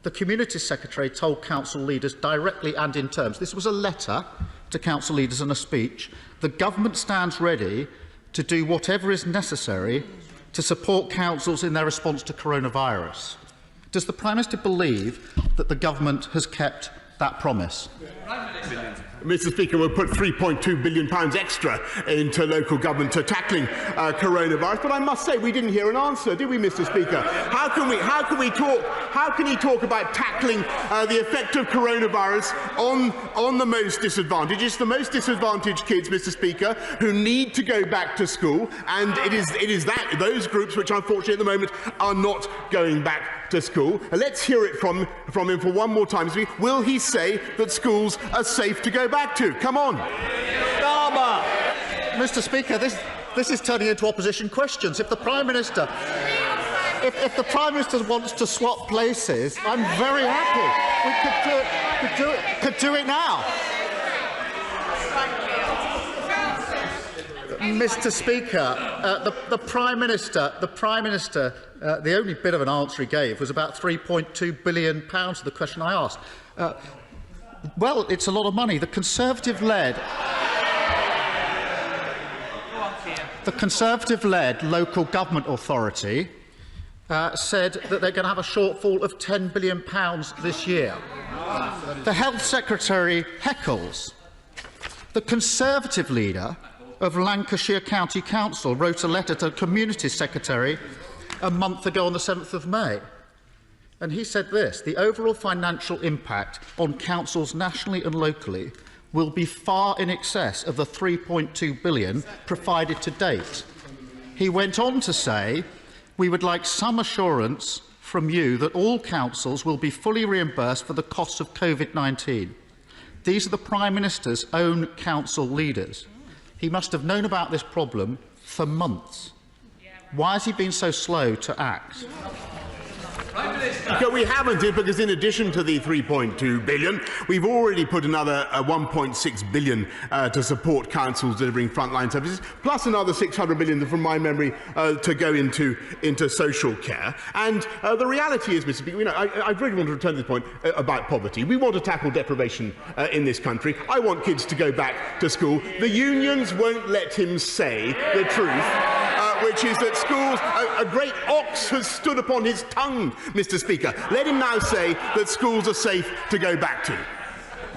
the Community Secretary told council leaders directly and in terms, this was a letter to council leaders and a speech, the government stands ready to do whatever is necessary to support councils in their response to coronavirus. Does the Prime Minister believe that the government has kept that promise? Mr Speaker, we'll put £3.2 billion extra into local government to tackling coronavirus, but I must say we didn't hear an answer, did we, Mr Speaker? How can he talk about tackling the effect of coronavirus on the most disadvantaged? It's the most disadvantaged kids, Mr Speaker, who need to go back to school, and it is those groups which unfortunately at the moment are not going back to school. Let's hear it from him for one more time. Will he say that schools are safe to go back to? Come on. Mr Speaker, this is turning into opposition questions. If the Prime Minister wants to swap places, I'm very happy. We could do it now. Mr Speaker, the Prime Minister, the only bit of an answer he gave was about £3.2 billion to the question I asked. Well, it's a lot of money. The Conservative-led local government authority said that they're going to have a shortfall of £10 billion this year. The Health Secretary heckles. The Conservative leader of Lancashire County Council wrote a letter to the Community Secretary a month ago on the 7th of May. And he said this: the overall financial impact on councils nationally and locally will be far in excess of the £3.2 billion provided to date. He went on to say, we would like some assurance from you that all councils will be fully reimbursed for the costs of COVID-19. These are the Prime Minister's own council leaders. He must have known about this problem for months. Why has he been so slow to act? We haven't, because in addition to the £3.2 billion, we've already put another £1.6 billion to support councils delivering frontline services, plus another £600 million, from my memory, to go into social care. And the reality is, Mr Speaker, I really want to return to this point about poverty. We want to tackle deprivation in this country. I want kids to go back to school. The unions won't let him say the truth, which is that schools, a great ox has stood upon his tongue, Mr Speaker. Let him now say that schools are safe to go back to.